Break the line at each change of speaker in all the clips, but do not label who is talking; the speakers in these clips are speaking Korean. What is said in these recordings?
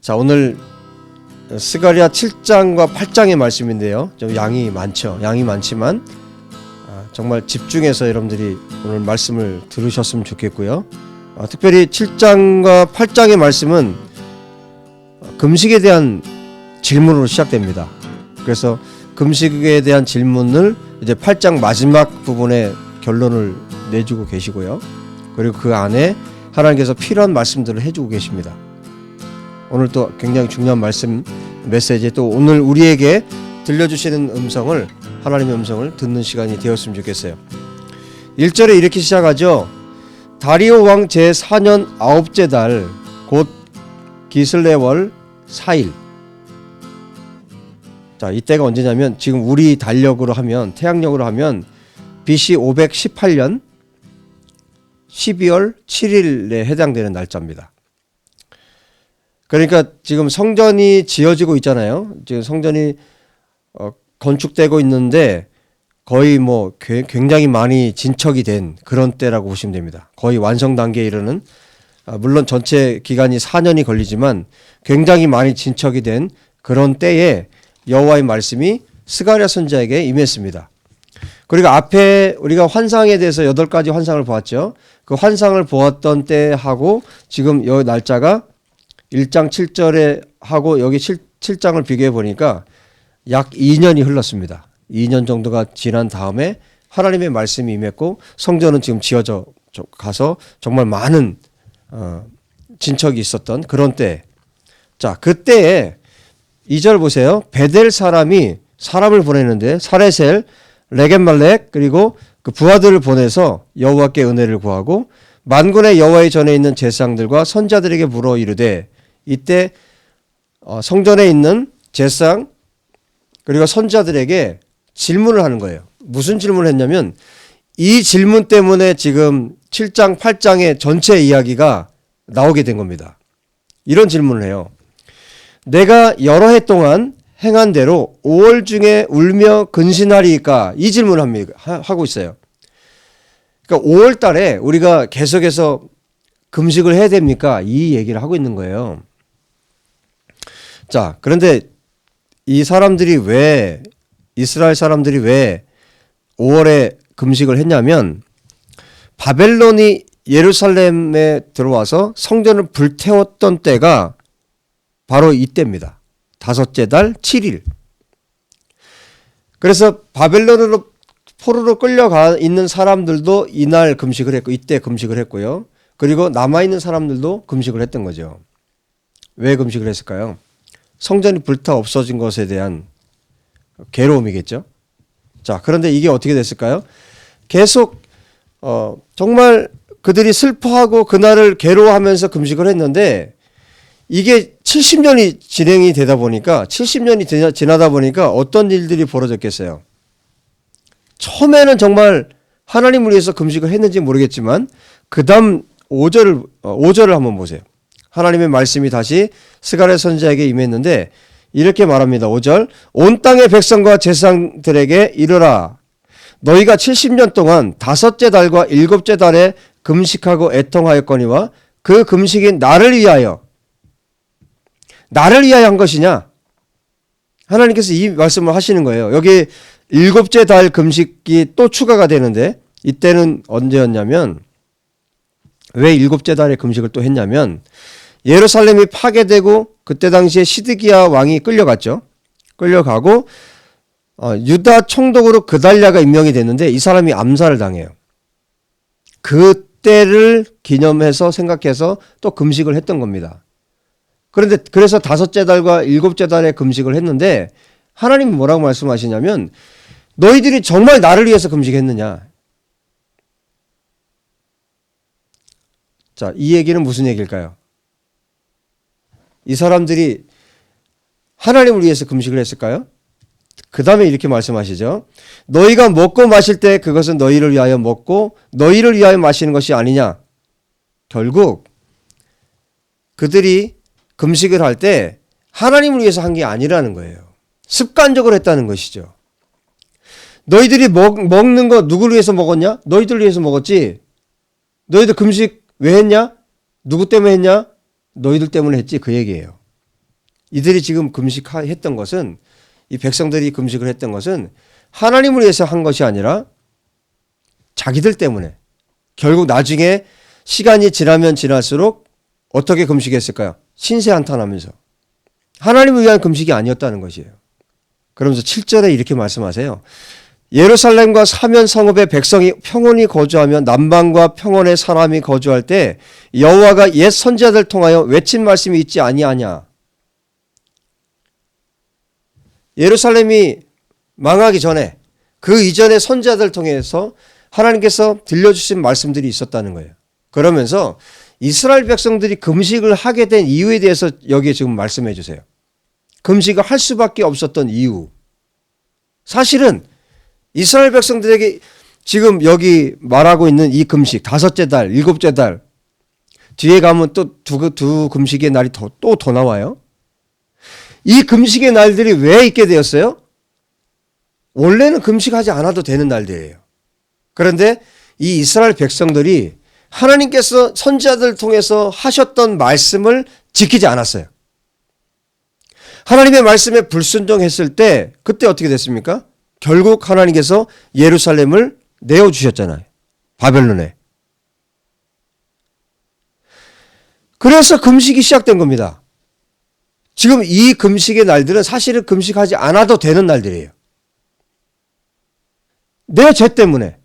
자, 오늘 스가랴 7장과 8장의 말씀인데요. 좀 양이 많죠. 양이 많지만 정말 집중해서 여러분들이 오늘 말씀을 들으셨으면 좋겠고요. 특별히 7장과 8장의 말씀은 금식에 대한 질문으로 시작됩니다. 그래서 금식에 대한 질문을 이제 8장 마지막 부분에 결론을 내주고 계시고요. 그리고 그 안에 하나님께서 필요한 말씀들을 해주고 계십니다. 오늘 또 굉장히 중요한 말씀 메시지, 또 오늘 우리에게 들려주시는 음성을, 하나님의 음성을 듣는 시간이 되었으면 좋겠어요. 1절에 이렇게 시작하죠. 다리오 왕 제4년 9째 달 곧 기슬레월 4일. 자, 이때가 언제냐면 지금 우리 달력으로 하면, 태양력으로 하면 BC 518년 12월 7일에 해당되는 날짜입니다. 그러니까 지금 성전이 지어지고 있잖아요. 지금 성전이 건축되고 있는데 거의 뭐 굉장히 많이 진척이 된 그런 때라고 보시면 됩니다. 거의 완성 단계에 이르는, 물론 전체 기간이 4년이 걸리지만 굉장히 많이 진척이 된 그런 때에 여호와의 말씀이 스가랴 선지자에게 임했습니다. 그리고 앞에 우리가 환상에 대해서 8가지 환상을 보았죠. 그 환상을 보았던 때하고 지금 이 날짜가 1장 7절에 하고 여기 7장을 비교해 보니까 약 2년이 흘렀습니다. 2년 정도가 지난 다음에 하나님의 말씀이 임했고 성전은 지금 지어져 가서 정말 많은 진척이 있었던 그런 때. 자, 그때에 2절 보세요. 베델 사람이 사람을 보내는데 사레셀, 레겜말렉 그리고 그 부하들을 보내서 여호와께 은혜를 구하고 만군의 여호와의 전에 있는 제사장들과 선자들에게 물어 이르되, 이때 성전에 있는 제사장 그리고 선자들에게 질문을 하는 거예요. 무슨 질문을 했냐면 이 질문 때문에 지금 7장 8장의 전체 이야기가 나오게 된 겁니다. 이런 질문을 해요. 내가 여러 해 동안 행한 대로 5월 중에 울며 근신하리이까? 이 질문을 하고 있어요. 그러니까 5월 달에 우리가 계속해서 금식을 해야 됩니까? 이 얘기를 하고 있는 거예요. 자, 그런데 이 사람들이 왜, 이스라엘 사람들이 왜 5월에 금식을 했냐면 바벨론이 예루살렘에 들어와서 성전을 불태웠던 때가 바로 이때입니다. 5째 달 7일. 그래서 바벨론으로 포로로 끌려가 있는 사람들도 이날 금식을 했고, 이때 금식을 했고요. 그리고 남아있는 사람들도 금식을 했던 거죠. 왜 금식을 했을까요? 성전이 불타 없어진 것에 대한 괴로움이겠죠. 자, 그런데 이게 어떻게 됐을까요? 계속 정말 그들이 슬퍼하고 그날을 괴로워하면서 금식을 했는데 이게 70년이 진행이 되다 보니까, 70년이 지나다 보니까 어떤 일들이 벌어졌겠어요? 처음에는 정말 하나님을 위해서 금식을 했는지 모르겠지만 그 다음 5절을 한번 보세요. 하나님의 말씀이 다시 스가랴 선지자에게 임했는데 이렇게 말합니다. 5절. 온 땅의 백성과 제사장들에게 이르라. 너희가 70년 동안 5째 달과 7째 달에 금식하고 애통하였거니와 그 금식이 나를 위하여 한 것이냐? 하나님께서 이 말씀을 하시는 거예요. 여기 7째 달 금식이 또 추가가 되는데 이때는 언제였냐면, 왜 7째 달에 금식을 또 했냐면 예루살렘이 파괴되고 그때 당시에 시드기야 왕이 끌려갔죠. 끌려가고 유다 총독으로 그달랴가 임명이 됐는데 이 사람이 암살을 당해요. 그때를 기념해서 생각해서 또 금식을 했던 겁니다. 그런데 그래서 5째 달과 7째 달에 금식을 했는데 하나님이 뭐라고 말씀하시냐면 너희들이 정말 나를 위해서 금식했느냐? 자, 이 얘기는 무슨 얘기일까요? 이 사람들이 하나님을 위해서 금식을 했을까요? 그 다음에 이렇게 말씀하시죠. 너희가 먹고 마실 때 그것은 너희를 위하여 먹고 너희를 위하여 마시는 것이 아니냐? 결국 그들이 금식을 할 때 하나님을 위해서 한 게 아니라는 거예요. 습관적으로 했다는 것이죠. 너희들이 먹는 거 누구를 위해서 먹었냐? 너희들을 위해서 먹었지. 너희들 금식 왜 했냐? 누구 때문에 했냐? 너희들 때문에 했지, 그 얘기예요. 이들이 지금 금식했던 것은, 이 백성들이 금식을 했던 것은 하나님을 위해서 한 것이 아니라 자기들 때문에, 결국 나중에 시간이 지나면 지날수록 어떻게 금식했을까요? 신세한탄하면서. 하나님을 위한 금식이 아니었다는 것이에요. 그러면서 7절에 이렇게 말씀하세요. 예루살렘과 사면 성읍의 백성이 평온히 거주하며 남방과 평원의 사람이 거주할 때 여호와가 옛 선지자들 통하여 외친 말씀이 있지 아니하냐. 예루살렘이 망하기 전에, 그 이전의 선지자들 통해서 하나님께서 들려주신 말씀들이 있었다는 거예요. 그러면서 이스라엘 백성들이 금식을 하게 된 이유에 대해서 여기에 지금 말씀해 주세요. 금식을 할 수밖에 없었던 이유. 사실은 이스라엘 백성들에게 지금 여기 말하고 있는 이 금식, 5째 달, 7째 달, 뒤에 가면 또 두 금식의 날이 또 더 나와요. 이 금식의 날들이 왜 있게 되었어요? 원래는 금식하지 않아도 되는 날들이에요. 그런데 이 이스라엘 백성들이 하나님께서 선지자들 통해서 하셨던 말씀을 지키지 않았어요. 하나님의 말씀에 불순종했을 때 그때 어떻게 됐습니까? 결국 하나님께서 예루살렘을 내어주셨잖아요. 바벨론에. 그래서 금식이 시작된 겁니다. 지금 이 금식의 날들은 사실은 금식하지 않아도 되는 날들이에요. 내 죄 때문에,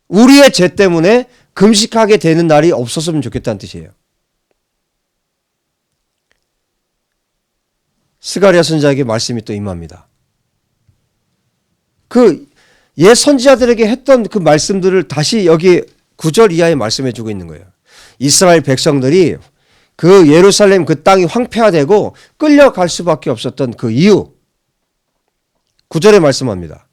우리의 죄 때문에 금식하게 되는 날이 없었으면 좋겠다는 뜻이에요. 스가랴 선지자에게 말씀이 또 임합니다. 그 옛 선지자들에게 했던 그 말씀들을 다시 여기 9절 이하에 말씀해 주고 있는 거예요. 이스라엘 백성들이 그 예루살렘 그 땅이 황폐화되고 끌려갈 수밖에 없었던 그 이유. 9절에 말씀합니다.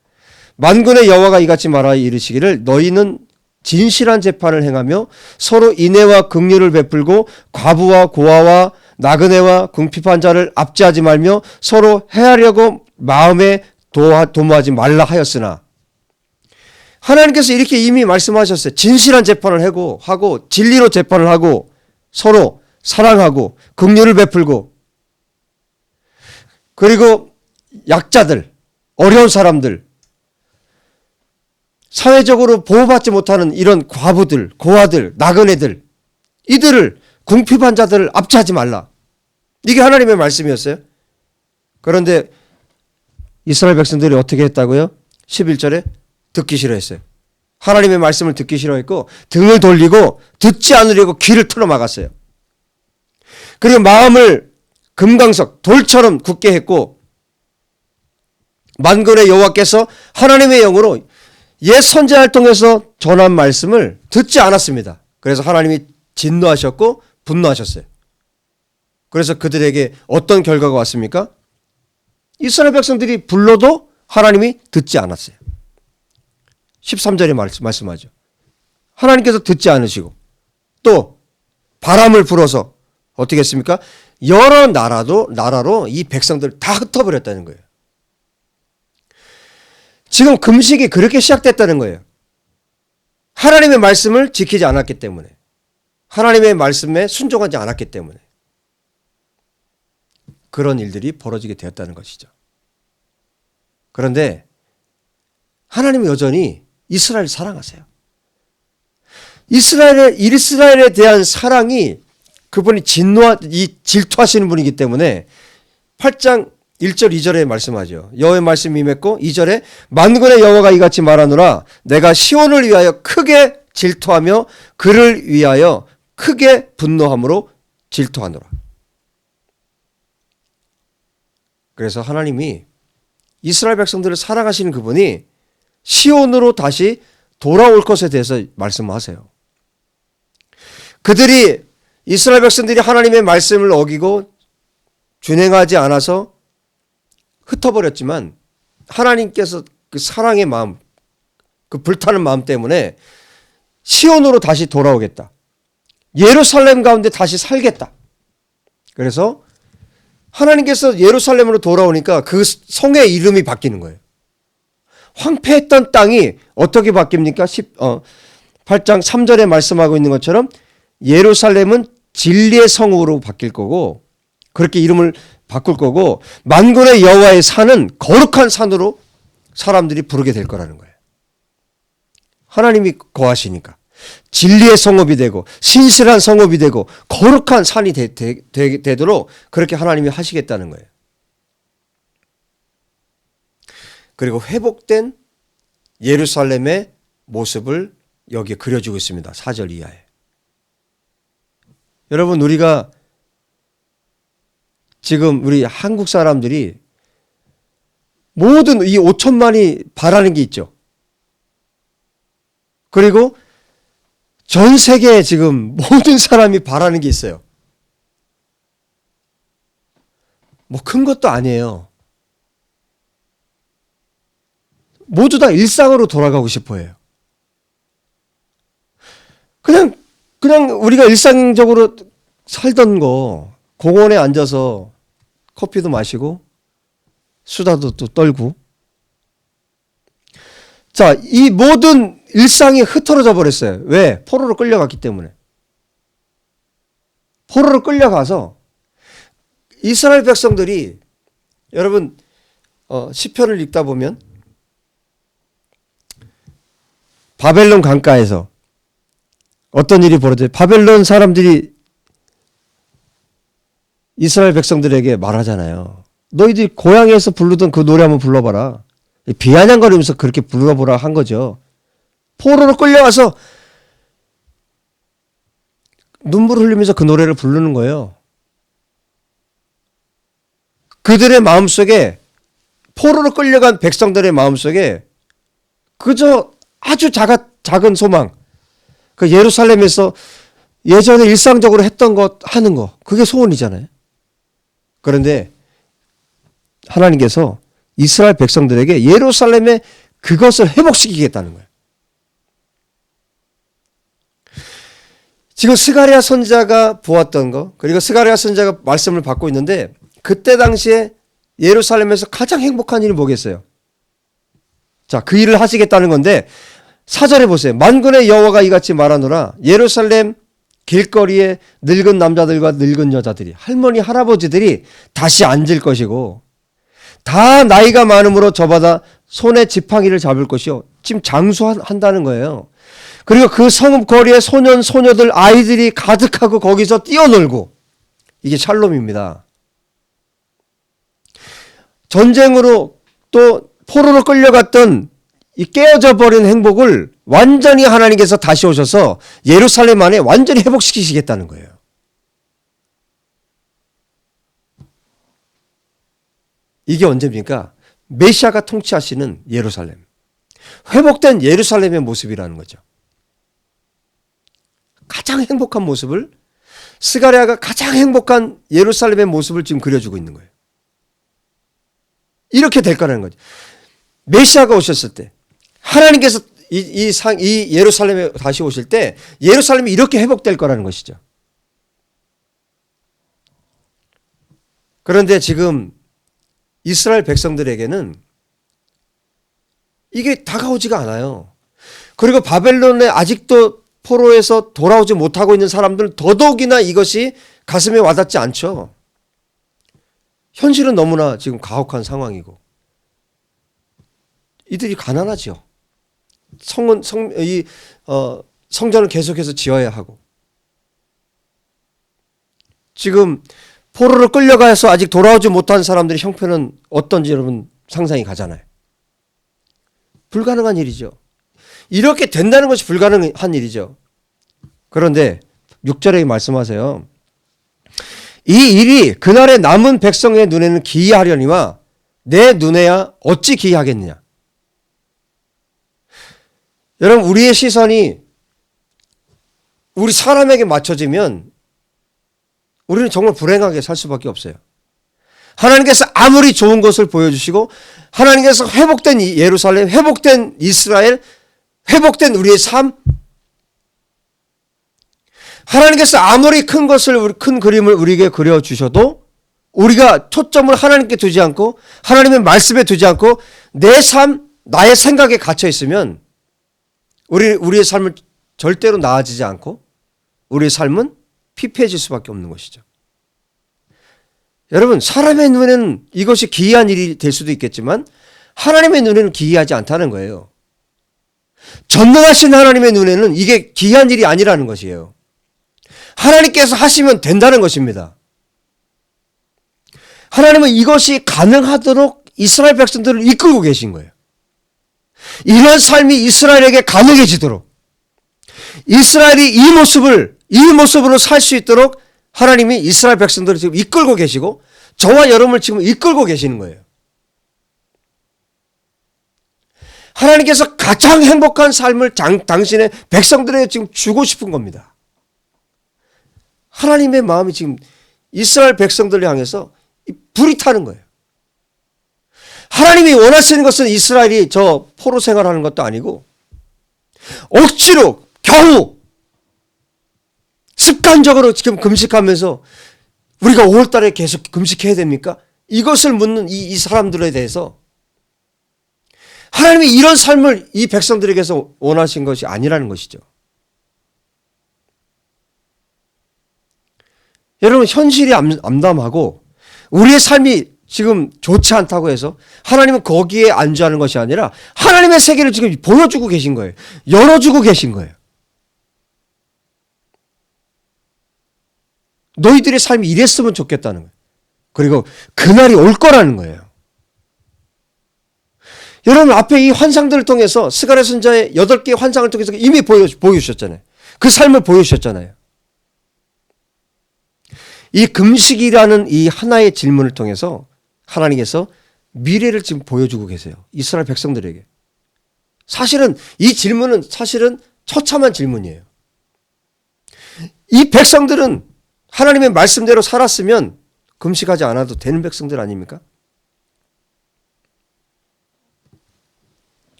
만군의 여호와가 이같이 말하여 이르시기를 너희는 진실한 재판을 행하며 서로 인애와 긍휼을 베풀고 과부와 고아와 나그네와 궁핍한 자를 압제하지 말며 서로 해하려고 마음에 도모하지 말라 하였으나, 하나님께서 이렇게 이미 말씀하셨어요. 진실한 재판을 하고 진리로 재판을 하고 서로 사랑하고 긍휼을 베풀고, 그리고 약자들, 어려운 사람들, 사회적으로 보호받지 못하는 이런 과부들, 고아들, 나그네들, 이들을, 궁핍한 자들을 압제하지 말라. 이게 하나님의 말씀이었어요. 그런데 이스라엘 백성들이 어떻게 했다고요? 11절에 듣기 싫어했어요. 하나님의 말씀을 듣기 싫어했고 등을 돌리고 듣지 않으려고 귀를 틀어막았어요. 그리고 마음을 금강석, 돌처럼 굳게 했고, 만군의 여호와께서 하나님의 영으로 옛 선지자를 통해서 전한 말씀을 듣지 않았습니다. 그래서 하나님이 진노하셨고 분노하셨어요. 그래서 그들에게 어떤 결과가 왔습니까? 이스라엘 백성들이 불러도 하나님이 듣지 않았어요. 13절에 말씀하죠. 하나님께서 듣지 않으시고 또 바람을 불어서 어떻게 했습니까? 여러 나라로 이 백성들을 다 흩어버렸다는 거예요. 지금 금식이 그렇게 시작됐다는 거예요. 하나님의 말씀을 지키지 않았기 때문에, 하나님의 말씀에 순종하지 않았기 때문에 그런 일들이 벌어지게 되었다는 것이죠. 그런데 하나님은 여전히 이스라엘을 사랑하세요. 이스라엘에 대한 사랑이, 그분이 질투하시는 분이기 때문에 8장 1절 2절에 말씀하죠. 여호와의 말씀이 임했고 2절에 만군의 여호와가 이같이 말하노라 내가 시온을 위하여 크게 질투하며 그를 위하여 크게 분노함으로 질투하노라. 그래서 하나님이 이스라엘 백성들을 사랑하시는 그분이 시온으로 다시 돌아올 것에 대해서 말씀하세요. 이스라엘 백성들이 하나님의 말씀을 어기고 준행하지 않아서 흩어버렸지만 하나님께서 그 사랑의 마음, 그 불타는 마음 때문에 시온으로 다시 돌아오겠다. 예루살렘 가운데 다시 살겠다. 그래서 하나님께서 예루살렘으로 돌아오니까 그 성의 이름이 바뀌는 거예요. 황폐했던 땅이 어떻게 바뀝니까? 8장 3절에 말씀하고 있는 것처럼 예루살렘은 진리의 성으로 바뀔 거고, 그렇게 이름을 바꿀 거고 만군의 여호와의 산은 거룩한 산으로 사람들이 부르게 될 거라는 거예요. 하나님이 거하시니까. 진리의 성읍이 되고 신실한 성읍이 되고 거룩한 산이 되도록 그렇게 하나님이 하시겠다는 거예요. 그리고 회복된 예루살렘의 모습을 여기에 그려주고 있습니다. 4절 이하에. 여러분, 우리가 지금 우리 한국 사람들이 모든 이 5천만이 바라는 게 있죠. 그리고 전 세계에 지금 모든 사람이 바라는 게 있어요. 뭐 큰 것도 아니에요. 모두 다 일상으로 돌아가고 싶어 해요. 그냥 우리가 일상적으로 살던 거, 공원에 앉아서 커피도 마시고, 수다도 또 떨고. 자, 이 모든 일상이 흐트러져 버렸어요. 왜? 포로로 끌려갔기 때문에. 포로로 끌려가서 이스라엘 백성들이 여러분 시편을 읽다 보면 바벨론 강가에서 어떤 일이 벌어져요? 바벨론 사람들이 이스라엘 백성들에게 말하잖아요. 너희들이 고향에서 부르던 그 노래 한번 불러봐라. 비아냥거리면서 그렇게 불러보라 한 거죠. 포로로 끌려와서 눈물을 흘리면서 그 노래를 부르는 거예요. 그들의 마음속에, 포로로 끌려간 백성들의 마음속에 그저 아주 작은 소망, 그 예루살렘에서 예전에 일상적으로 했던 것 하는 거, 그게 소원이잖아요. 그런데 하나님께서 이스라엘 백성들에게 예루살렘에 그것을 회복시키겠다는 거예요. 지금 스가랴 선지자가 보았던 거, 그리고 스가랴 선지자가 말씀을 받고 있는데 그때 당시에 예루살렘에서 가장 행복한 일이 뭐겠어요? 자, 그 일을 하시겠다는 건데 4절에 보세요. 만군의 여호와가 이같이 말하노라. 예루살렘 길거리에 늙은 남자들과 늙은 여자들이, 할머니 할아버지들이 다시 앉을 것이고 다 나이가 많음으로 저마다 손에 지팡이를 잡을 것이요. 지금 장수한다는 거예요. 그리고 그 성읍 거리에 소년 소녀들 아이들이 가득하고 거기서 뛰어놀고, 이게 샬롬입니다. 전쟁으로 또 포로로 끌려갔던 이 깨어져 버린 행복을 완전히 하나님께서 다시 오셔서 예루살렘 안에 완전히 회복시키시겠다는 거예요. 이게 언제입니까? 메시아가 통치하시는 예루살렘. 회복된 예루살렘의 모습이라는 거죠. 가장 행복한 모습을, 스가랴가 가장 행복한 예루살렘의 모습을 지금 그려주고 있는 거예요. 이렇게 될 거라는 거죠. 메시아가 오셨을 때, 하나님께서 이 예루살렘에 다시 오실 때 예루살렘이 이렇게 회복될 거라는 것이죠. 그런데 지금 이스라엘 백성들에게는 이게 다가오지가 않아요. 그리고 바벨론에 아직도 포로에서 돌아오지 못하고 있는 사람들은 더더욱이나 이것이 가슴에 와닿지 않죠. 현실은 너무나 지금 가혹한 상황이고 이들이 가난하죠. 성전을 계속해서 지어야 하고, 지금 포로로 끌려가서 아직 돌아오지 못한 사람들의 형편은 어떤지 여러분 상상이 가잖아요. 불가능한 일이죠. 이렇게 된다는 것이 불가능한 일이죠. 그런데 6절에 말씀하세요. 이 일이 그날의 남은 백성의 눈에는 기이하려니와 내 눈에야 어찌 기이하겠느냐. 여러분, 우리의 시선이 우리 사람에게 맞춰지면 우리는 정말 불행하게 살 수밖에 없어요. 하나님께서 아무리 좋은 것을 보여주시고, 하나님께서 회복된 예루살렘, 회복된 이스라엘, 회복된 우리의 삶, 하나님께서 아무리 큰 것을, 큰 그림을 우리에게 그려주셔도 우리가 초점을 하나님께 두지 않고 하나님의 말씀에 두지 않고 내 삶, 나의 생각에 갇혀 있으면 우리의 삶은 절대로 나아지지 않고 우리의 삶은 피폐해질 수밖에 없는 것이죠. 여러분, 사람의 눈에는 이것이 기이한 일이 될 수도 있겠지만 하나님의 눈에는 기이하지 않다는 거예요. 전능하신 하나님의 눈에는 이게 기이한 일이 아니라는 것이에요. 하나님께서 하시면 된다는 것입니다. 하나님은 이것이 가능하도록 이스라엘 백성들을 이끌고 계신 거예요. 이런 삶이 이스라엘에게 가능해지도록, 이스라엘이 이 모습으로 살 수 있도록 하나님이 이스라엘 백성들을 지금 이끌고 계시고 저와 여러분을 지금 이끌고 계시는 거예요. 하나님께서 가장 행복한 삶을 당신의 백성들에게 지금 주고 싶은 겁니다. 하나님의 마음이 지금 이스라엘 백성들을 향해서 불이 타는 거예요. 하나님이 원하시는 것은 이스라엘이 저 포로 생활하는 것도 아니고 억지로 겨우 습관적으로 지금 금식하면서 우리가 5월달에 계속 금식해야 됩니까? 이것을 묻는 이 사람들에 대해서 하나님이 이런 삶을 이 백성들에게서 원하신 것이 아니라는 것이죠. 여러분, 현실이 암담하고 우리의 삶이 지금 좋지 않다고 해서 하나님은 거기에 안주하는 것이 아니라 하나님의 세계를 지금 보여주고 계신 거예요. 열어주고 계신 거예요. 너희들의 삶이 이랬으면 좋겠다는 거예요. 그리고 그날이 올 거라는 거예요. 여러분, 앞에 이 환상들을 통해서 스가랴 선지자의 8개의 환상을 통해서 이미 보여주셨잖아요. 그 삶을 보여주셨잖아요. 이 금식이라는 이 하나의 질문을 통해서 하나님께서 미래를 지금 보여주고 계세요. 이스라엘 백성들에게. 사실은 이 질문은 사실은 처참한 질문이에요. 이 백성들은 하나님의 말씀대로 살았으면 금식하지 않아도 되는 백성들 아닙니까?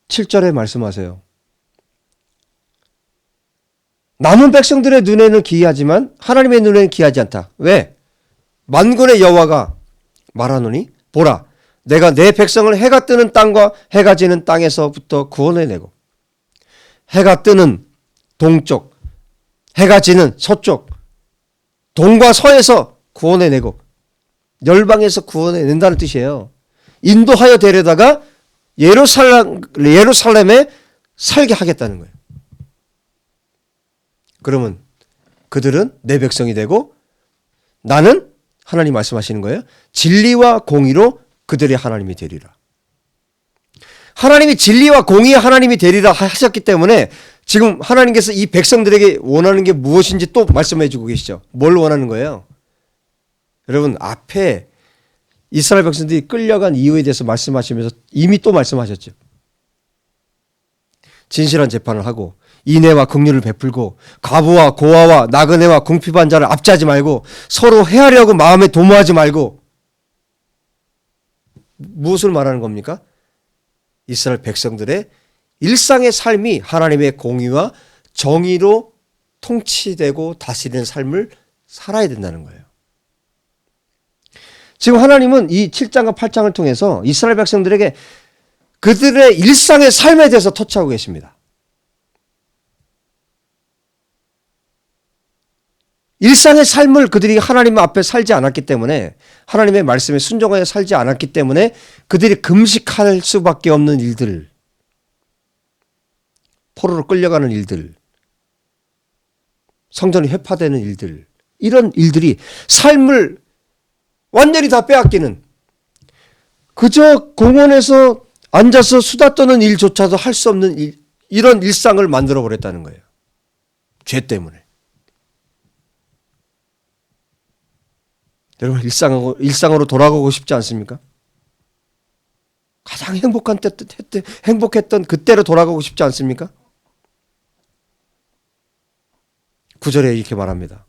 7절에 말씀하세요. 남은 백성들의 눈에는 기이하지만 하나님의 눈에는 기이하지 않다. 왜? 만군의 여호와가 말하노니 보라, 내가 내 백성을 해가 뜨는 땅과 해가 지는 땅에서부터 구원해내고 해가 뜨는 동쪽, 해가 지는 서쪽, 동과 서에서 구원해내고 열방에서 구원해낸다는 뜻이에요. 인도하여 데려다가 예루살렘에 살게 하겠다는 거예요. 그러면 그들은 내 백성이 되고 나는, 하나님 말씀하시는 거예요, 진리와 공의로 그들의 하나님이 되리라. 하나님이 진리와 공의의 하나님이 되리라 하셨기 때문에 지금 하나님께서 이 백성들에게 원하는 게 무엇인지 또 말씀해 주고 계시죠. 뭘 원하는 거예요? 여러분, 앞에 이스라엘 백성들이 끌려간 이유에 대해서 말씀하시면서 이미 또 말씀하셨죠. 진실한 재판을 하고 인애와 긍휼을 베풀고 과부와 고아와 나그네와 궁핍한 자를 압제하지 말고 서로 해하려고 마음에 도모하지 말고. 무엇을 말하는 겁니까? 이스라엘 백성들의 일상의 삶이 하나님의 공의와 정의로 통치되고 다스리는 삶을 살아야 된다는 거예요. 지금 하나님은 이 7장과 8장을 통해서 이스라엘 백성들에게 그들의 일상의 삶에 대해서 터치하고 계십니다. 일상의 삶을 그들이 하나님 앞에 살지 않았기 때문에, 하나님의 말씀에 순종하여 살지 않았기 때문에 그들이 금식할 수밖에 없는 일들, 포로로 끌려가는 일들, 성전이 회파되는 일들, 이런 일들이 삶을 완전히 다 빼앗기는, 그저 공원에서 앉아서 수다 떠는 일조차도 할 수 없는 이런 일상을 만들어 버렸다는 거예요. 죄 때문에. 여러분, 일상으로 돌아가고 싶지 않습니까? 가장 행복했던 그때로 돌아가고 싶지 않습니까? 9절에 이렇게 말합니다.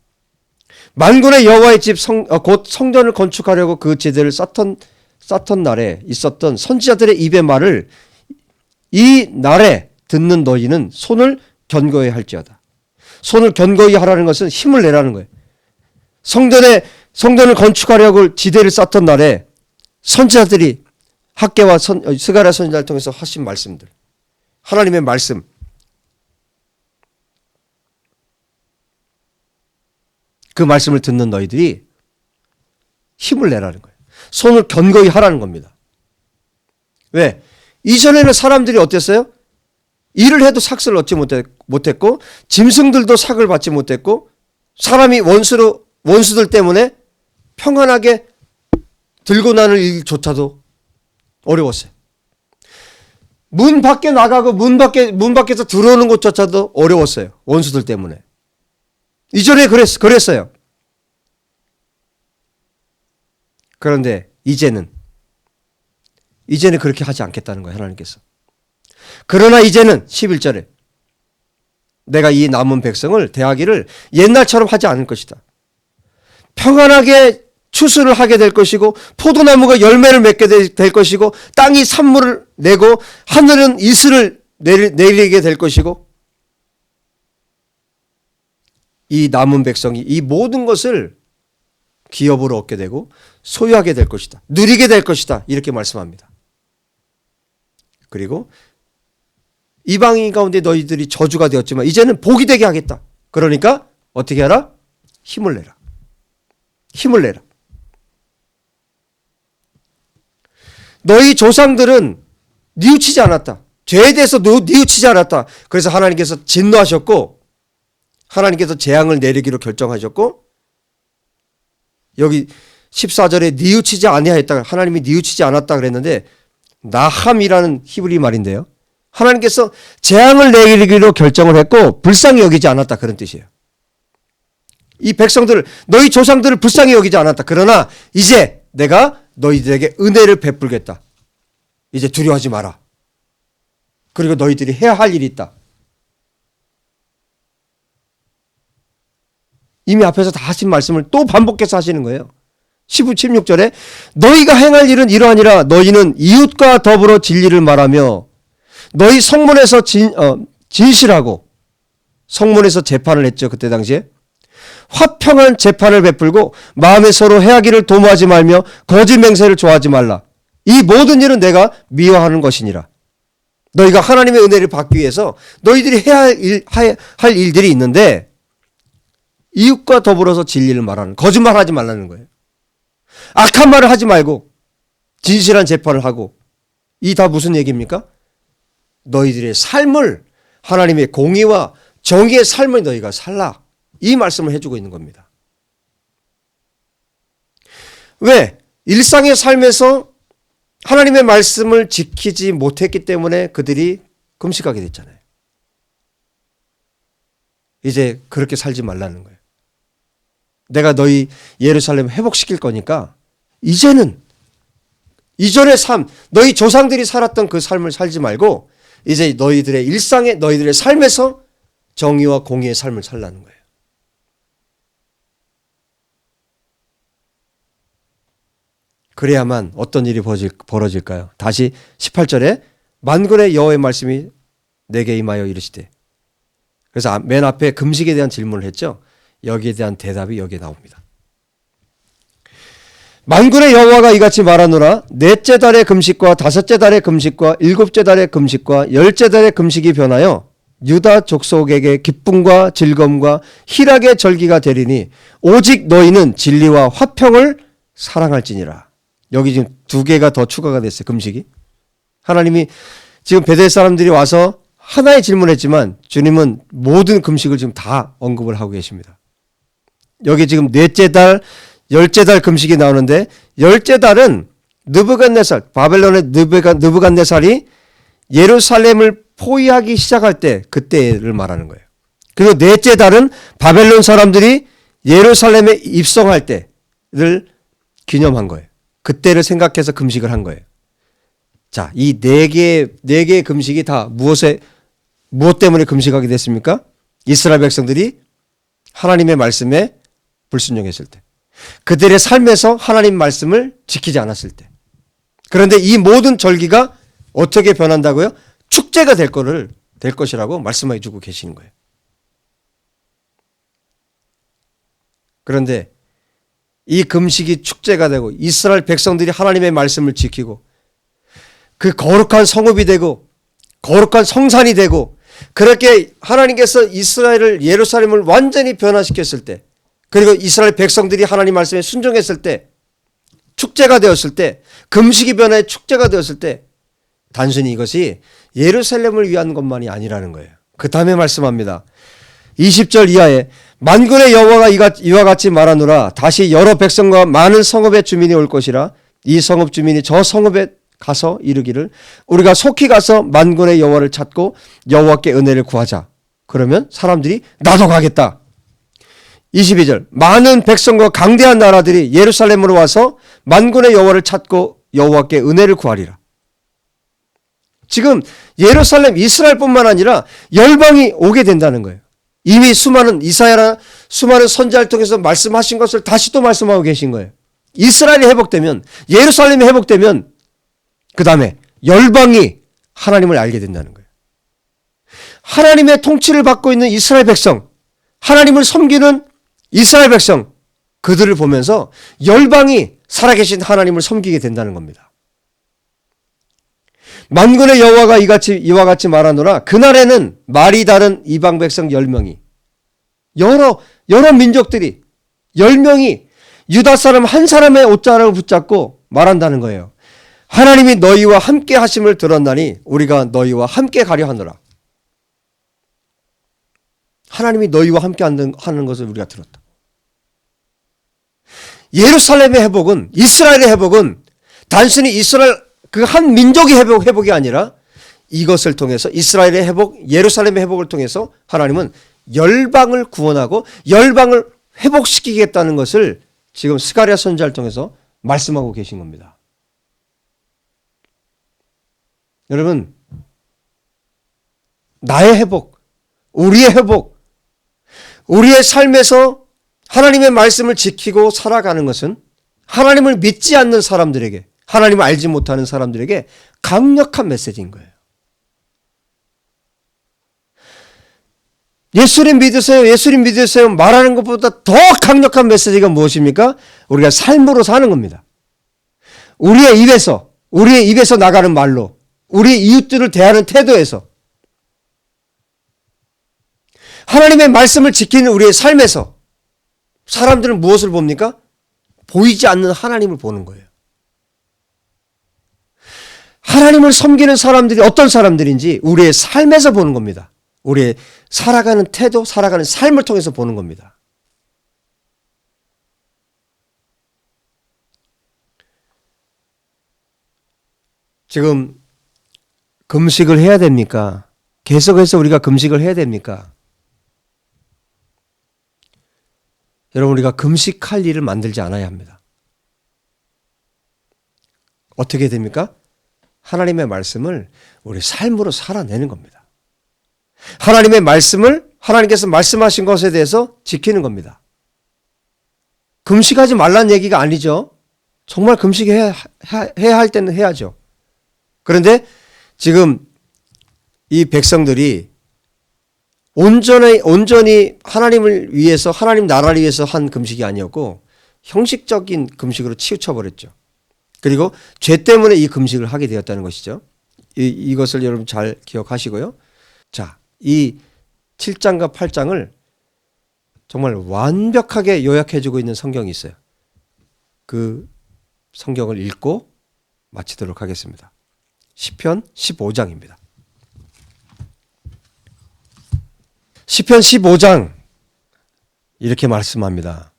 만군의 여호와의 집 곧 성전을 건축하려고 그 지대를 쌓던 날에 있었던 선지자들의 입의 말을 이 날에 듣는 너희는 손을 견고히 할지어다. 손을 견고히 하라는 것은 힘을 내라는 거예요. 성전을 건축하려고 지대를 쌓던 날에 선지자들이 학개와 스가랴 선지자를 통해서 하신 말씀들, 하나님의 말씀, 그 말씀을 듣는 너희들이 힘을 내라는 거예요. 손을 견고히 하라는 겁니다. 왜? 이전에는 사람들이 어땠어요? 일을 해도 삭슬을 얻지 못했고 짐승들도 삭을 받지 못했고 사람이 원수들 때문에 평안하게 들고 나는 일조차도 어려웠어요. 문 밖에 나가고 문 밖에서 들어오는 것조차도 어려웠어요. 원수들 때문에. 이전에 그랬어요. 그런데 이제는 그렇게 하지 않겠다는 거예요. 하나님께서. 그러나 이제는 11절에 내가 이 남은 백성을 대하기를 옛날처럼 하지 않을 것이다. 평안하게 추수를 하게 될 것이고 포도나무가 열매를 맺게 될 것이고 땅이 산물을 내고 하늘은 이슬을 내리게 될 것이고 이 남은 백성이 이 모든 것을 기업으로 얻게 되고 소유하게 될 것이다. 누리게 될 것이다. 이렇게 말씀합니다. 그리고 이방인 가운데 너희들이 저주가 되었지만 이제는 복이 되게 하겠다. 그러니까 어떻게 하라? 힘을 내라. 힘을 내라. 너희 조상들은 뉘우치지 않았다. 죄에 대해서 뉘우치지 않았다. 그래서 하나님께서 진노하셨고 하나님께서 재앙을 내리기로 결정하셨고 여기 14절에 뉘우치지 아니하였다. 하나님이 뉘우치지 않았다 그랬는데 나함이라는 히브리 말인데요. 하나님께서 재앙을 내리기로 결정을 했고 불쌍히 여기지 않았다. 그런 뜻이에요. 이 백성들을 너희 조상들을 불쌍히 여기지 않았다. 그러나 이제 내가 너희들에게 은혜를 베풀겠다. 이제 두려워하지 마라. 그리고 너희들이 해야 할 일이 있다. 이미 앞에서 다 하신 말씀을 또 반복해서 하시는 거예요. 16절에 너희가 행할 일은 이러하니라. 너희는 이웃과 더불어 진리를 말하며 너희 성문에서 진실하고 성문에서 재판을 했죠. 그때 당시에 화평한 재판을 베풀고 마음에 서로 해하기를 도모하지 말며 거짓 맹세를 좋아하지 말라. 이 모든 일은 내가 미워하는 것이니라. 너희가 하나님의 은혜를 받기 위해서 너희들이 해야 할 일들이 있는데 이웃과 더불어서 진리를 말하는, 거짓말하지 말라는 거예요. 악한 말을 하지 말고 진실한 재판을 하고. 이 다 무슨 얘기입니까? 너희들의 삶을 하나님의 공의와 정의의 삶을 너희가 살라. 이 말씀을 해주고 있는 겁니다. 왜? 일상의 삶에서 하나님의 말씀을 지키지 못했기 때문에 그들이 금식하게 됐잖아요. 이제 그렇게 살지 말라는 거예요. 내가 너희 예루살렘 회복시킬 거니까 이제는 이전의 삶, 너희 조상들이 살았던 그 삶을 살지 말고 이제 너희들의 일상에, 너희들의 삶에서 정의와 공의의 삶을 살라는 거예요. 그래야만 어떤 일이 벌어질까요? 다시 18절에 만군의 여호와의 말씀이 내게 임하여 이르시되. 그래서 맨 앞에 금식에 대한 질문을 했죠. 여기에 대한 대답이 여기에 나옵니다. 만군의 여호와가 이같이 말하노라. 넷째 달의 금식과 다섯째 달의 금식과 일곱째 달의 금식과 열째 달의 금식이 변하여 유다 족속에게 기쁨과 즐거움과 희락의 절기가 되리니 오직 너희는 진리와 화평을 사랑할지니라. 여기 지금 두 개가 더 추가가 됐어요. 금식이. 하나님이 지금 베델 사람들이 와서 하나의 질문했지만 주님은 모든 금식을 지금 다 언급을 하고 계십니다. 여기 지금 넷째 달, 열째 달 금식이 나오는데 열째 달은 느부갓네살, 바벨론의 느부갓네살이 예루살렘을 포위하기 시작할 때 그때를 말하는 거예요. 그리고 넷째 달은 바벨론 사람들이 예루살렘에 입성할 때를 기념한 거예요. 그때를 생각해서 금식을 한 거예요. 자, 이 네 개의 금식이 다 무엇 때문에 금식하게 됐습니까? 이스라엘 백성들이 하나님의 말씀에 불순종했을 때. 그들의 삶에서 하나님 말씀을 지키지 않았을 때. 그런데 이 모든 절기가 어떻게 변한다고요? 축제가 될 것이라고 말씀해 주고 계시는 거예요. 그런데 이 금식이 축제가 되고 이스라엘 백성들이 하나님의 말씀을 지키고 그 거룩한 성읍이 되고 거룩한 성산이 되고 그렇게 하나님께서 이스라엘을 예루살렘을 완전히 변화시켰을 때 그리고 이스라엘 백성들이 하나님 말씀에 순종했을 때 축제가 되었을 때, 금식이 변화의 축제가 되었을 때 단순히 이것이 예루살렘을 위한 것만이 아니라는 거예요. 그 다음에 말씀합니다. 20절 이하에 만군의 여호와가 이와 같이 말하노라. 다시 여러 백성과 많은 성읍의 주민이 올 것이라. 이 성읍 주민이 저 성읍에 가서 이르기를 우리가 속히 가서 만군의 여호와를 찾고 여호와께 은혜를 구하자. 그러면 사람들이 나도 가겠다. 22절 많은 백성과 강대한 나라들이 예루살렘으로 와서 만군의 여호와를 찾고 여호와께 은혜를 구하리라. 지금 예루살렘 이스라엘뿐만 아니라 열방이 오게 된다는 거예요. 이미 수많은 이사야나 수많은 선지자를 통해서 말씀하신 것을 다시 또 말씀하고 계신 거예요. 이스라엘이 회복되면, 예루살렘이 회복되면 그 다음에 열방이 하나님을 알게 된다는 거예요. 하나님의 통치를 받고 있는 이스라엘 백성, 하나님을 섬기는 이스라엘 백성, 그들을 보면서 열방이 살아계신 하나님을 섬기게 된다는 겁니다. 만군의 여호와가 이와 같이 말하노라. 그날에는 말이 다른 이방 백성 10명이 여러 민족들이 10명이 유다 사람 한 사람의 옷자락을 붙잡고 말한다는 거예요. 하나님이 너희와 함께 하심을 들었나니 우리가 너희와 함께 가려 하노라. 하나님이 너희와 함께 하는 것을 우리가 들었다. 예루살렘의 회복은, 이스라엘의 회복은 단순히 이스라엘 그 한 민족의 회복이 아니라 이것을 통해서 이스라엘의 회복, 예루살렘의 회복을 통해서 하나님은 열방을 구원하고 열방을 회복시키겠다는 것을 지금 스가랴 선지자를 통해서 말씀하고 계신 겁니다. 여러분, 나의 회복, 우리의 회복, 우리의 삶에서 하나님의 말씀을 지키고 살아가는 것은 하나님을 믿지 않는 사람들에게, 하나님을 알지 못하는 사람들에게 강력한 메시지인 거예요. 예수님 믿으세요, 예수님 믿으세요 말하는 것보다 더 강력한 메시지가 무엇입니까? 우리가 삶으로 사는 겁니다. 우리의 입에서 나가는 말로, 우리 이웃들을 대하는 태도에서, 하나님의 말씀을 지키는 우리의 삶에서 사람들은 무엇을 봅니까? 보이지 않는 하나님을 보는 거예요. 하나님을 섬기는 사람들이 어떤 사람들인지 우리의 삶에서 보는 겁니다. 우리의 살아가는 태도, 살아가는 삶을 통해서 보는 겁니다. 지금 금식을 해야 됩니까? 계속해서 우리가 금식을 해야 됩니까? 여러분, 우리가 금식할 일을 만들지 않아야 합니다. 어떻게 됩니까? 하나님의 말씀을 우리 삶으로 살아내는 겁니다. 하나님의 말씀을 하나님께서 말씀하신 것에 대해서 지키는 겁니다. 금식하지 말라는 얘기가 아니죠. 정말 금식해야 할 때는 해야죠. 그런데 지금 이 백성들이 온전히 하나님을 위해서, 하나님 나라를 위해서 한 금식이 아니었고 형식적인 금식으로 치우쳐버렸죠. 그리고 죄 때문에 이 금식을 하게 되었다는 것이죠. 이것을 여러분 잘 기억하시고요. 자, 이 7장과 8장을 정말 완벽하게 요약해주고 있는 성경이 있어요. 그 성경을 읽고 마치도록 하겠습니다. 시편 15장입니다. 시편 15장 이렇게 말씀합니다.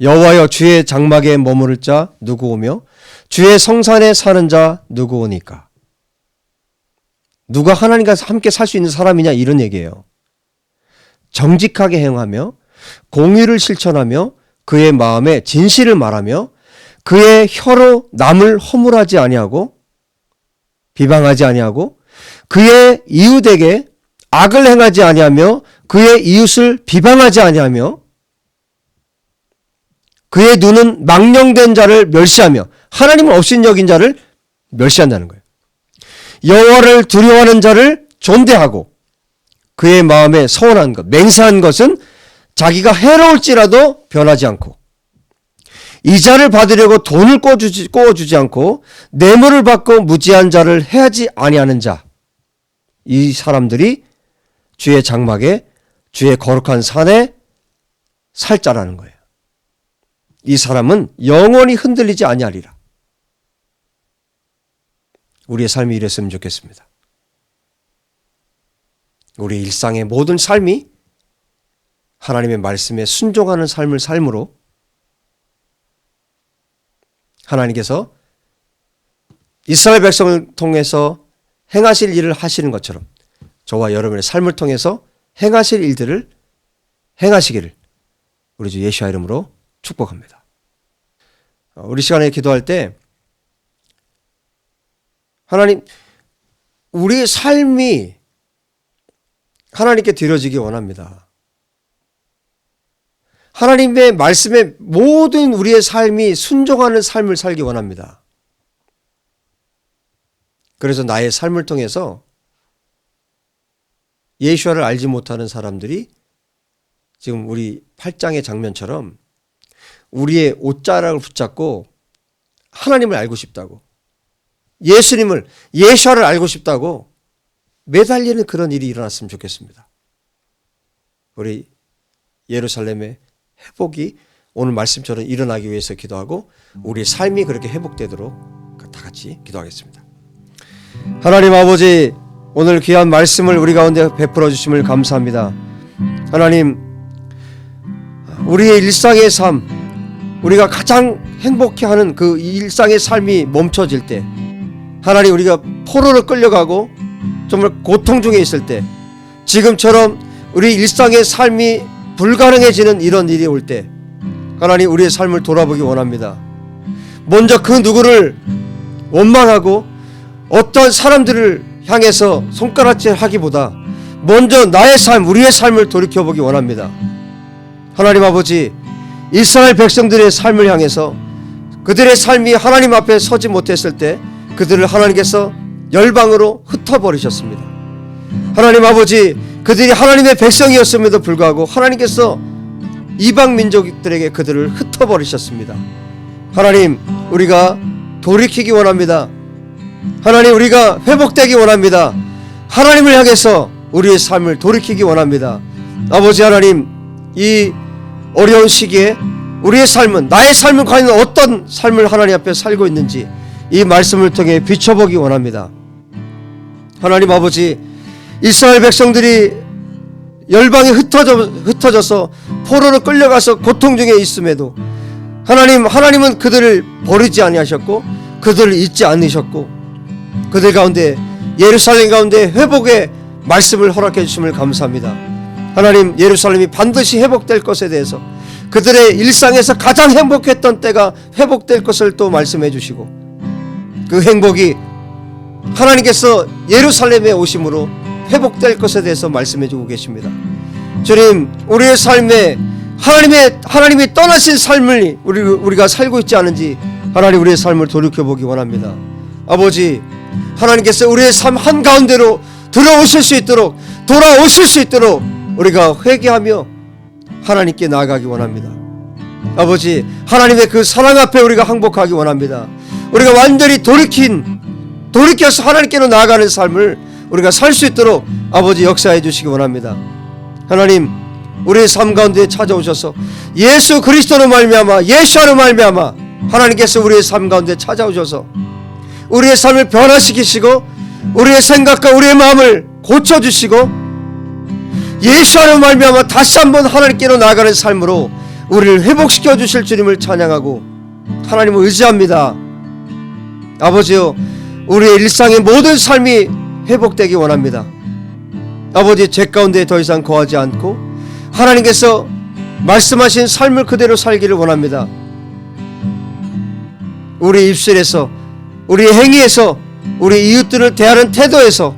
여호와여, 주의 장막에 머무를 자 누구 오며 주의 성산에 사는 자 누구 오니까? 누가 하나님과 함께 살 수 있는 사람이냐, 이런 얘기예요. 정직하게 행하며 공의를 실천하며 그의 마음에 진실을 말하며 그의 혀로 남을 허물하지 아니하고 비방하지 아니하고 그의 이웃에게 악을 행하지 아니하며 그의 이웃을 비방하지 아니하며 그의 눈은 망령된 자를 멸시하며 하나님을 업신여긴 자를 멸시한다는 거예요. 여호와를 두려워하는 자를 존대하고 그의 마음에 서운한 것, 맹세한 것은 자기가 해로울지라도 변하지 않고 이자를 받으려고 돈을 꼬아주지 않고 뇌물을 받고 무지한 자를 해하지 아니하는 자, 이 사람들이 주의 장막에, 주의 거룩한 산에 살 자라는 거예요. 이 사람은 영원히 흔들리지 아니하리라. 우리의 삶이 이랬으면 좋겠습니다. 우리 일상의 모든 삶이 하나님의 말씀에 순종하는 삶을 삶으로 하나님께서 이스라엘 백성을 통해서 행하실 일을 하시는 것처럼 저와 여러분의 삶을 통해서 행하실 일들을 행하시기를 우리 주 예수와 이름으로 축복합니다. 우리 시간에 기도할 때 하나님, 우리의 삶이 하나님께 드려지기 원합니다. 하나님의 말씀에 모든 우리의 삶이 순종하는 삶을 살기 원합니다. 그래서 나의 삶을 통해서 예수와를 알지 못하는 사람들이 지금 우리 8장의 장면처럼 우리의 옷자락을 붙잡고 하나님을 알고 싶다고, 예수님을, 예수와를 알고 싶다고 매달리는 그런 일이 일어났으면 좋겠습니다. 우리 예루살렘의 회복이 오늘 말씀처럼 일어나기 위해서 기도하고 우리의 삶이 그렇게 회복되도록 다 같이 기도하겠습니다. 하나님 아버지, 오늘 귀한 말씀을 우리 가운데 베풀어 주심을 감사합니다. 하나님, 우리의 일상의 삶, 우리가 가장 행복해하는 그 일상의 삶이 멈춰질 때, 하나님, 우리가 포로로 끌려가고 정말 고통 중에 있을 때, 지금처럼 우리 일상의 삶이 불가능해지는 이런 일이 올 때 하나님, 우리의 삶을 돌아보기 원합니다. 먼저 그 누구를 원망하고 어떤 사람들을 향해서 손가락질 하기보다 먼저 나의 삶, 우리의 삶을 돌이켜보기 원합니다. 하나님 아버지, 이스라엘 백성들의 삶을 향해서 그들의 삶이 하나님 앞에 서지 못했을 때 그들을 하나님께서 열방으로 흩어버리셨습니다. 하나님 아버지, 그들이 하나님의 백성이었음에도 불구하고 하나님께서 이방 민족들에게 그들을 흩어버리셨습니다. 하나님, 우리가 돌이키기 원합니다. 하나님, 우리가 회복되기 원합니다. 하나님을 향해서 우리의 삶을 돌이키기 원합니다. 아버지 하나님, 이 어려운 시기에 우리의 삶은, 나의 삶은 과연 어떤 삶을 하나님 앞에 살고 있는지 이 말씀을 통해 비춰보기 원합니다. 하나님 아버지, 이스라엘 백성들이 열방에 흩어져서 포로로 끌려가서 고통 중에 있음에도 하나님은 그들을 버리지 아니하셨고 그들을 잊지 않으셨고 그들 가운데, 예루살렘 가운데 회복의 말씀을 허락해 주심을 감사합니다. 하나님, 예루살렘이 반드시 회복될 것에 대해서 그들의 일상에서 가장 행복했던 때가 회복될 것을 또 말씀해 주시고 그 행복이 하나님께서 예루살렘에 오심으로 회복될 것에 대해서 말씀해 주고 계십니다. 주님, 우리의 삶에 하나님이 떠나신 삶을 우리가 살고 있지 않은지 하나님, 우리의 삶을 돌이켜보기 원합니다. 아버지, 하나님께서 우리의 삶 한가운데로 들어오실 수 있도록, 돌아오실 수 있도록 우리가 회개하며 하나님께 나아가기 원합니다. 아버지, 하나님의 그 사랑 앞에 우리가 항복하기 원합니다. 우리가 완전히 돌이켜서 하나님께로 나아가는 삶을 우리가 살 수 있도록 아버지 역사해 주시기 원합니다. 하나님, 우리의 삶 가운데 찾아오셔서 예수 그리스도로 말미암아, 예수로 말미암아 하나님께서 우리의 삶 가운데 찾아오셔서 우리의 삶을 변화시키시고 우리의 생각과 우리의 마음을 고쳐주시고 예수로 말미암아 다시 한번 하나님께로 나아가는 삶으로 우리를 회복시켜 주실 주님을 찬양하고 하나님을 의지합니다. 아버지요, 우리의 일상의 모든 삶이 회복되기 원합니다. 아버지, 죄 가운데 더 이상 거하지 않고 하나님께서 말씀하신 삶을 그대로 살기를 원합니다. 우리 입술에서, 우리 행위에서, 우리 이웃들을 대하는 태도에서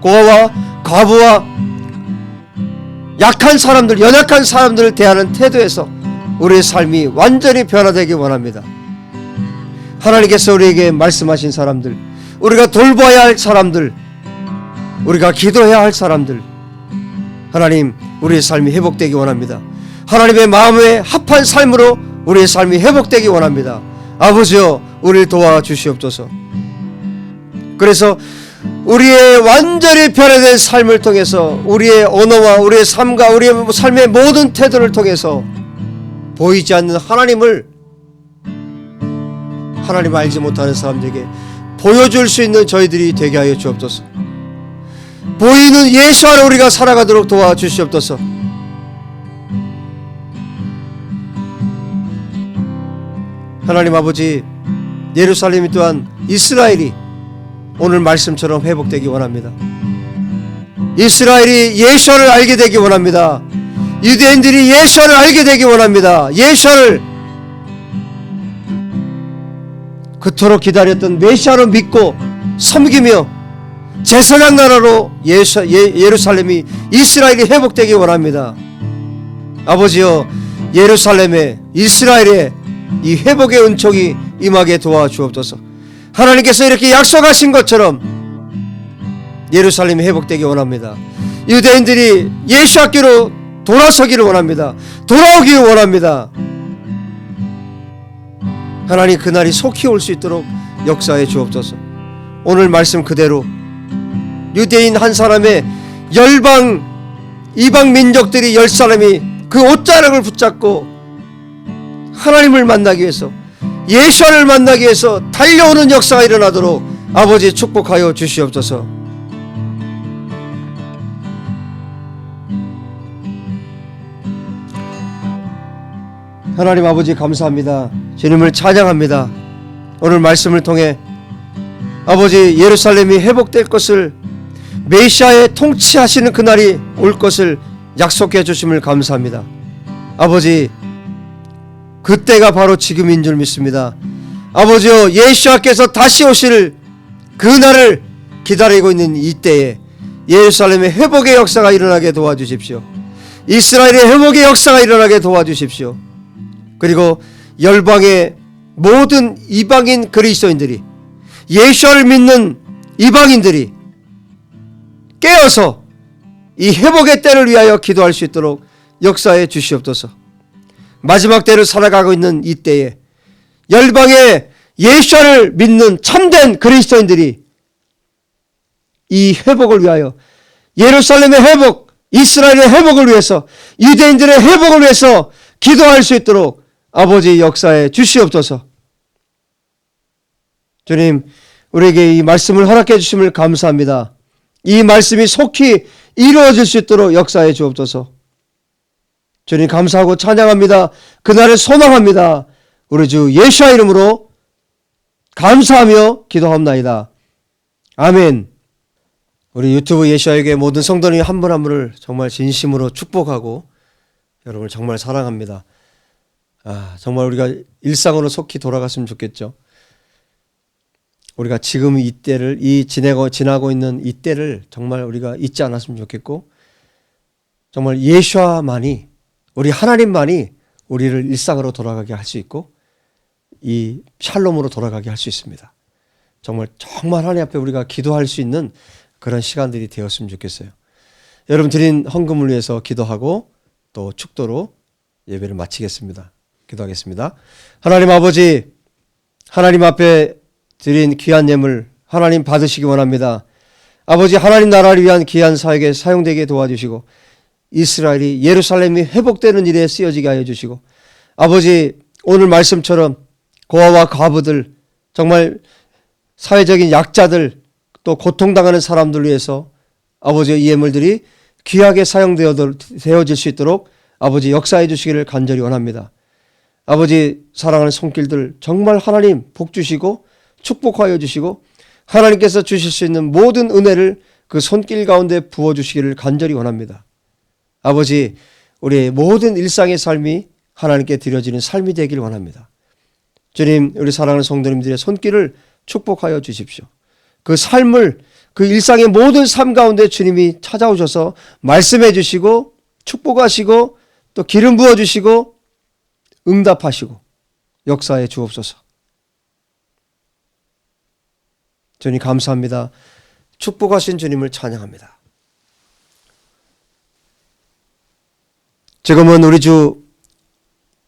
고아와 과부와 약한 사람들, 연약한 사람들을 대하는 태도에서 우리의 삶이 완전히 변화되기 원합니다. 하나님께서 우리에게 말씀하신 사람들, 우리가 돌봐야 할 사람들, 우리가 기도해야 할 사람들, 하나님, 우리의 삶이 회복되기 원합니다. 하나님의 마음에 합한 삶으로 우리의 삶이 회복되기 원합니다. 아버지여, 우리를 도와주시옵소서. 그래서 우리의 완전히 변화된 삶을 통해서 우리의 언어와 우리의 삶과 우리의 삶의 모든 태도를 통해서 보이지 않는 하나님을 하나님 알지 못하는 사람들에게 보여줄 수 있는 저희들이 되게 하여 주옵소서. 보이는 예수 안에 우리가 살아가도록 도와주시옵소서. 하나님 아버지, 예루살렘이 또한 이스라엘이 오늘 말씀처럼 회복되기 원합니다. 이스라엘이 예수를 알게 되기 원합니다. 유대인들이 예수를 알게 되기 원합니다. 예수를 그토록 기다렸던 메시아로 믿고 섬기며 제사장 나라로 예루살렘이 이스라엘이 회복되기 원합니다. 아버지여, 예루살렘에 이스라엘에 이 회복의 은총이 임하게 도와주옵소서. 하나님께서 이렇게 약속하신 것처럼 예루살렘이 회복되기 원합니다. 유대인들이 예수 학교로 돌아서기를 원합니다. 돌아오기를 원합니다. 하나님, 그날이 속히 올 수 있도록 역사해 주옵소서. 오늘 말씀 그대로 유대인 한 사람의 이방 민족들이 10사람이 그 옷자락을 붙잡고 하나님을 만나기 위해서, 예수를 만나기 위해서 달려오는 역사가 일어나도록 아버지 축복하여 주시옵소서. 하나님 아버지, 감사합니다. 주님을 찬양합니다. 오늘 말씀을 통해 아버지, 예루살렘이 회복될 것을, 메시아의 통치하시는 그날이 올 것을 약속해 주심을 감사합니다. 아버지, 그때가 바로 지금인 줄 믿습니다. 아버지여, 예수께서 다시 오실 그날을 기다리고 있는 이때에 예루살렘의 회복의 역사가 일어나게 도와주십시오. 이스라엘의 회복의 역사가 일어나게 도와주십시오. 그리고 열방의 모든 이방인 그리스도인들이, 예수를 믿는 이방인들이 깨어서 이 회복의 때를 위하여 기도할 수 있도록 역사해 주시옵소서. 마지막 때를 살아가고 있는 이 때에 열방의 예수를 믿는 참된 그리스도인들이 이 회복을 위하여, 예루살렘의 회복, 이스라엘의 회복을 위해서, 유대인들의 회복을 위해서 기도할 수 있도록 아버지 역사해 주시옵소서. 주님, 우리에게 이 말씀을 허락해 주심을 감사합니다. 이 말씀이 속히 이루어질 수 있도록 역사해 주옵소서. 주님, 감사하고 찬양합니다. 그날을 소망합니다. 우리 주 예수의 이름으로 감사하며 기도합나이다. 아멘. 우리 유튜브 예수의 모든 성도님 한 분 한 분을 정말 진심으로 축복하고 여러분을 정말 사랑합니다. 정말 우리가 일상으로 속히 돌아갔으면 좋겠죠. 우리가 지금 이때를, 지나고 있는 이때를 정말 우리가 잊지 않았으면 좋겠고, 정말 예수와만이, 우리 하나님만이 우리를 일상으로 돌아가게 할 수 있고, 이 샬롬으로 돌아가게 할 수 있습니다. 정말 하나님 앞에 우리가 기도할 수 있는 그런 시간들이 되었으면 좋겠어요. 여러분 드린 헌금을 위해서 기도하고 또 축도로 예배를 마치겠습니다. 기도하겠습니다. 하나님 아버지, 하나님 앞에 드린 귀한 예물 하나님 받으시기 원합니다. 아버지, 하나님 나라를 위한 귀한 사역에 사용되게 도와주시고, 이스라엘이, 예루살렘이 회복되는 일에 쓰여지게 하여 주시고, 아버지, 오늘 말씀처럼 고아와 과부들, 정말 사회적인 약자들, 또 고통당하는 사람들 위해서 아버지의 이 예물들이 귀하게 사용되어질 수 있도록 아버지 역사해 주시기를 간절히 원합니다. 아버지, 사랑하는 손길들 정말 하나님 복 주시고 축복하여 주시고, 하나님께서 주실 수 있는 모든 은혜를 그 손길 가운데 부어주시기를 간절히 원합니다. 아버지, 우리의 모든 일상의 삶이 하나님께 드려지는 삶이 되길 원합니다. 주님, 우리 사랑하는 성도님들의 손길을 축복하여 주십시오. 그 삶을, 그 일상의 모든 삶 가운데 주님이 찾아오셔서 말씀해 주시고 축복하시고 또 기름 부어주시고 응답하시고 역사해 주옵소서. 주님 감사합니다. 축복하신 주님을 찬양합니다. 지금은 우리 주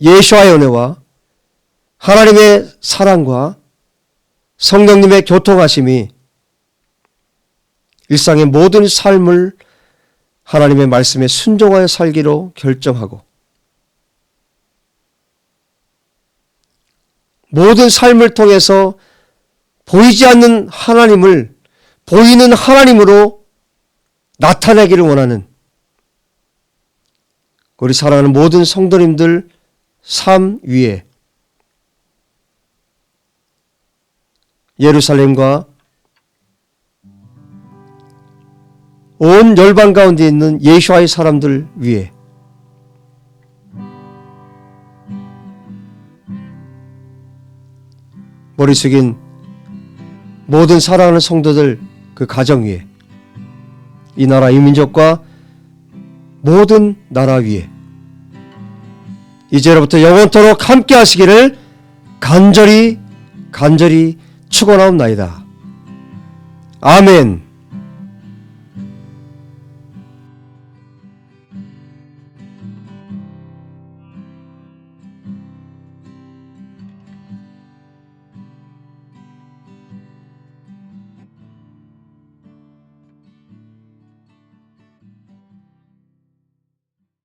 예수와의 은혜와 하나님의 사랑과 성령님의 교통하심이 일상의 모든 삶을 하나님의 말씀에 순종하여 살기로 결정하고 모든 삶을 통해서 보이지 않는 하나님을 보이는 하나님으로 나타내기를 원하는 우리 사랑하는 모든 성도님들 삶 위에 예루살렘과 온 열방 가운데 있는 예수와의 사람들 위에 머리 숙인 모든 사랑하는 성도들 그 가정 위에 이 나라 이 민족과 모든 나라 위에 이제로부터 영원토록 함께 하시기를 간절히 축원하옵나이다. 아멘.